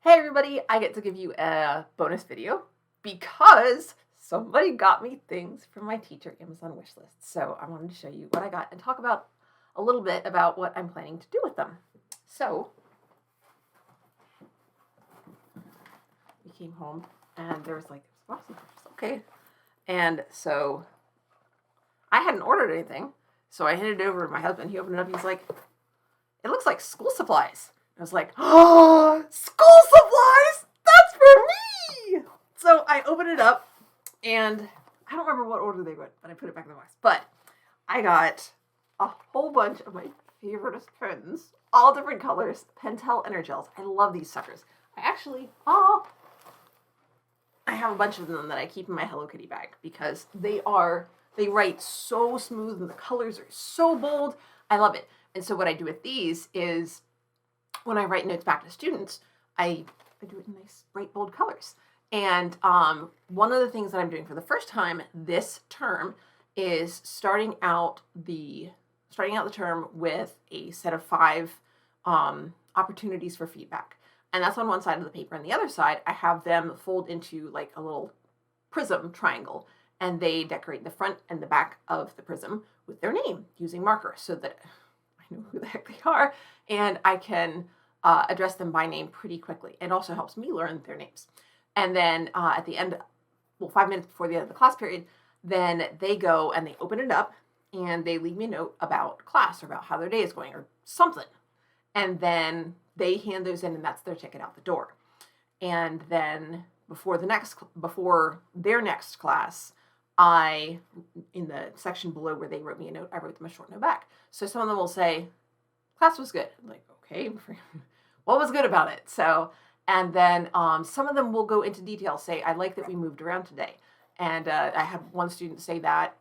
Hey everybody, I get to give you a bonus video because somebody got me things from my teacher Amazon wish list. So I wanted to show you what I got and talk about a little bit about what I'm planning to do with them. So we came home and there was like, okay. And so I hadn't ordered anything. So I handed it over to my husband. He opened it up. He's like, it looks like school supplies. I was like, oh, school supplies? That's for me! So I opened it up, and I don't remember what order they went, but I put it back in the box. But I got a whole bunch of my favorite pens, all different colors, Pentel Energels. I love these suckers. I have a bunch of them that I keep in my Hello Kitty bag because they write so smooth and the colors are so bold. I love it. And so what I do with these is when I write notes back to students, I do it in nice, bright, bold colors. And one of the things that I'm doing for the first time this term is starting out the term with a set of 5 opportunities for feedback. And that's on one side of the paper. And the other side, I have them fold into like a little prism triangle. And they decorate the front and the back of the prism with their name using markers so that I know who the heck they are, and I can address them by name pretty quickly. It also helps me learn their names. And then at the end, 5 minutes before the end of the class period, then they go and they open it up and they leave me a note about class or about how their day is going or something. And then they hand those in and that's their ticket out the door. And then before their next class, in the section below where they wrote me a note, I wrote them a short note back. So some of them will say, class was good. I'm like, okay, what was good about it? So, and then some of them will go into detail, say, I like that we moved around today. And I had one student say that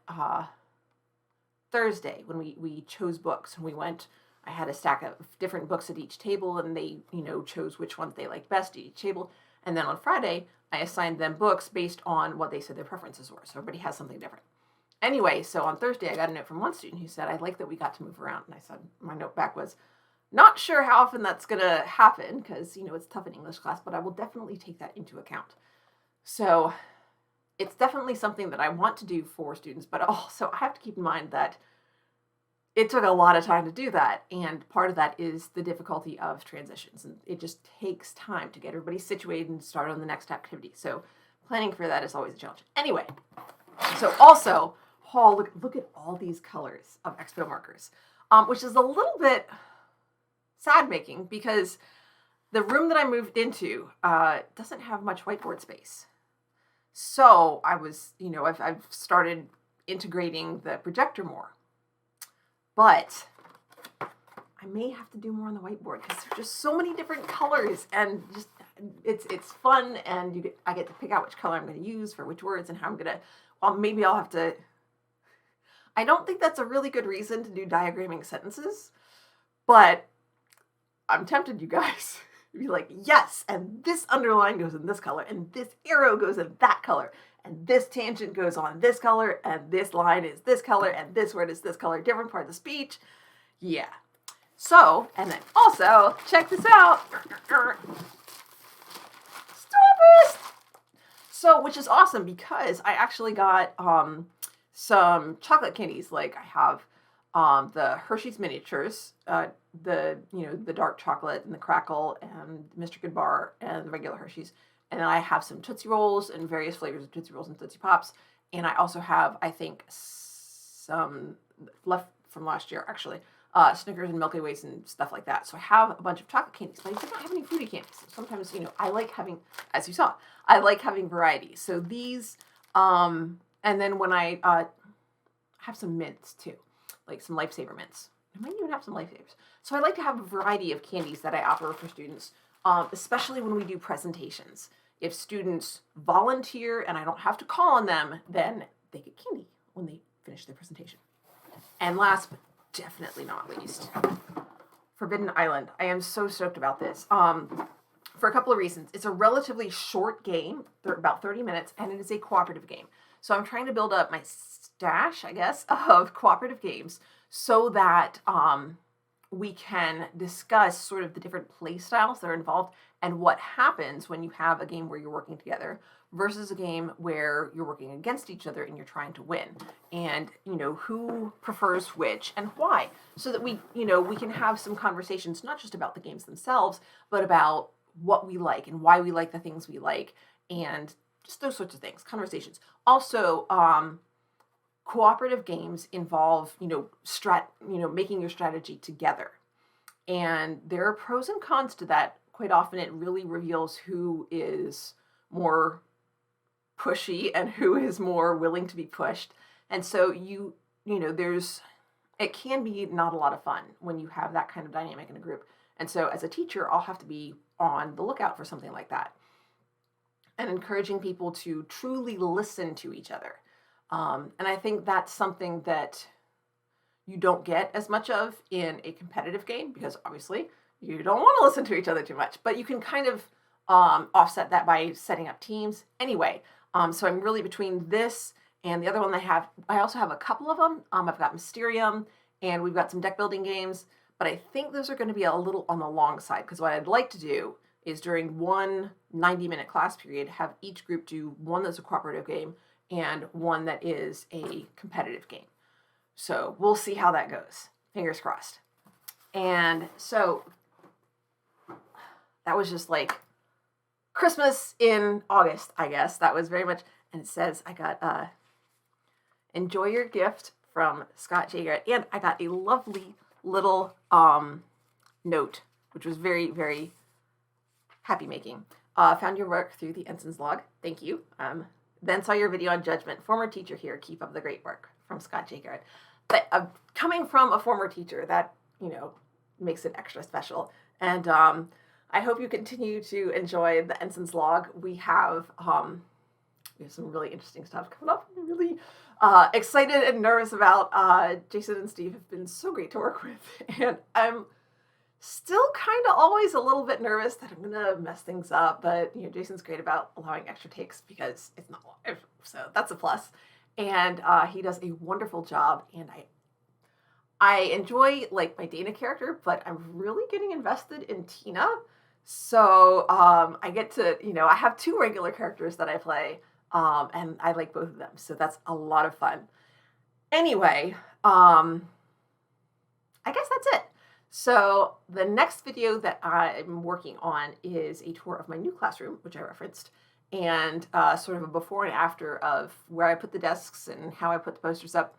Thursday when we chose books and we went, I had a stack of different books at each table and they, chose which ones they liked best at each table. And then on Friday, I assigned them books based on what they said their preferences were. So everybody has something different. Anyway, so on Thursday, I got a note from one student who said, I like that we got to move around. And I said, my note back was, not sure how often that's going to happen because, it's tough in English class, but I will definitely take that into account. So it's definitely something that I want to do for students, but also I have to keep in mind that it took a lot of time to do that, and part of that is the difficulty of transitions, and it just takes time to get everybody situated and start on the next activity. So planning for that is always a challenge. Anyway, so also, look at all these colors of Expo Markers, which is a little bit sad-making because the room that I moved into doesn't have much whiteboard space. So I was, I've started integrating the projector more. But I may have to do more on the whiteboard because there's just so many different colors and just it's fun and I get to pick out which color I'm going to use for which words and how I'm going to, maybe I'll have to, I don't think that's a really good reason to do diagramming sentences, but I'm tempted, you guys, to be like, yes, and this underline goes in this color and this arrow goes in that color. And this tangent goes on this color, and this line is this color, and this word is this color, different part of the speech. Yeah. So, and then also, check this out. Stop it! So, which is awesome because I actually got some chocolate candies. Like I have the Hershey's miniatures, the dark chocolate and the crackle and Mr. Good Bar and the regular Hershey's. And then I have some Tootsie Rolls and various flavors of Tootsie Rolls and Tootsie Pops. And I also have, I think, some left from last year, actually, Snickers and Milky Ways and stuff like that. So I have a bunch of chocolate candies, but I don't have any fruity candies. So sometimes, I like having, as you saw, I like having variety. So these, and then when I have some mints too, like some Lifesaver mints. I might even have some Lifesavers. So I like to have a variety of candies that I offer for students. Especially when we do presentations. If students volunteer and I don't have to call on them, then they get candy when they finish their presentation. And last but definitely not least, Forbidden Island. I am so stoked about this for a couple of reasons. It's a relatively short game, about 30 minutes, and it is a cooperative game. So I'm trying to build up my stash, I guess, of cooperative games so that we can discuss sort of the different play styles that are involved and what happens when you have a game where you're working together versus a game where you're working against each other and you're trying to win, and who prefers which and why, so that we can have some conversations, not just about the games themselves, but about what we like and why we like the things we like, and just those sorts of things, conversations. Also, cooperative games involve making your strategy together, and there are pros and cons to that. Quite often it really reveals who is more pushy and who is more willing to be pushed. And so it can be not a lot of fun when you have that kind of dynamic in a group. And so as a teacher, I'll have to be on the lookout for something like that, and encouraging people to truly listen to each other. And I think that's something that you don't get as much of in a competitive game, because obviously you don't want to listen to each other too much, but you can kind of offset that by setting up teams. Anyway, so I'm really between this and the other one I also have a couple of them. I've got Mysterium, and we've got some deck building games, but I think those are going to be a little on the long side, because what I'd like to do is during one 90-minute class period, have each group do one that's a cooperative game and one that is a competitive game. So we'll see how that goes. Fingers crossed. And so that was just like Christmas in August, I guess. That was very much, and it says I got enjoy your gift from Scott J. Garrett, and I got a lovely little note, which was very, very happy making. Found your work through the Ensign's log. Thank you. Then saw your video on judgment. Former teacher here. Keep up the great work, from Scott J. Garrett. But coming from a former teacher, that makes it extra special. And I hope you continue to enjoy the Ensign's log. We have some really interesting stuff coming up. I'm really excited and nervous about. Jason and Steve have been so great to work with, and I'm still kind of always a little bit nervous that I'm gonna mess things up. But Jason's great about allowing extra takes because it's not live, so that's a plus. And he does a wonderful job, and I enjoy like my Dana character, but I'm really getting invested in Tina. So I get to, I have two regular characters that I play, and I like both of them. So that's a lot of fun. Anyway, I guess that's it. So the next video that I'm working on is a tour of my new classroom, which I referenced, and sort of a before and after of where I put the desks and how I put the posters up.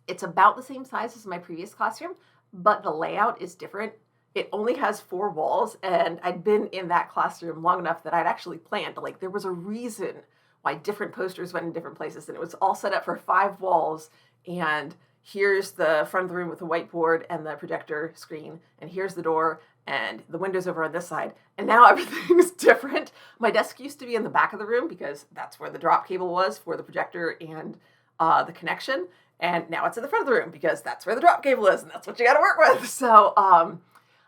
It's about the same size as my previous classroom, but the layout is different. It only has 4 walls, and I'd been in that classroom long enough that I'd actually planned, like, there was a reason why different posters went in different places, and it was all set up for 5 walls, and here's the front of the room with the whiteboard and the projector screen, and here's the door, and the window's over on this side, and now everything's different. My desk used to be in the back of the room because that's where the drop cable was for the projector and the connection, and now it's in the front of the room because that's where the drop cable is, and that's what you got to work with. So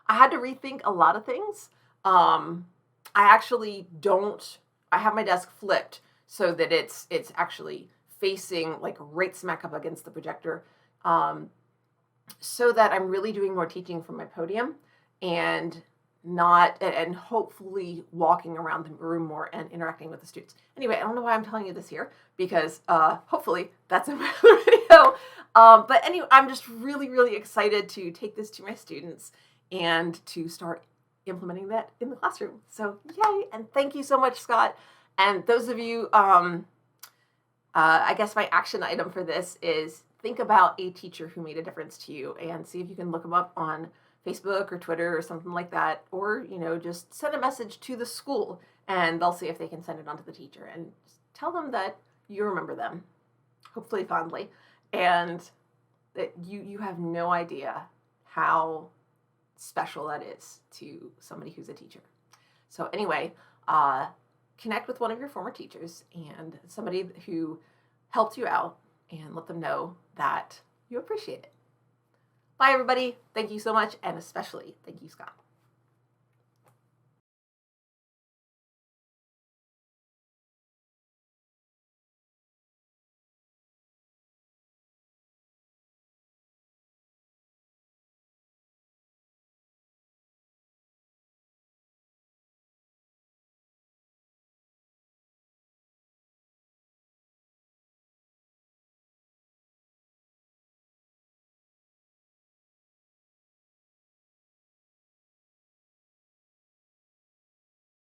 I had to rethink a lot of things. I have my desk flipped so that it's actually facing like right smack up against the projector, so that I'm really doing more teaching from my podium and hopefully walking around the room more and interacting with the students. Anyway, I don't know why I'm telling you this here, because hopefully that's in my other video. But anyway, I'm just really, really excited to take this to my students and to start implementing that in the classroom. So yay, and thank you so much, Scott. And those of you, I guess my action item for this is think about a teacher who made a difference to you and see if you can look them up on Facebook or Twitter or something like that, or just send a message to the school and they'll see if they can send it on to the teacher, and tell them that you remember them, hopefully fondly, and that you have no idea how special that is to somebody who's a teacher. So anyway, connect with one of your former teachers and somebody who helped you out, and let them know that you appreciate it. Bye, everybody. Thank you so much, and especially thank you, Scott.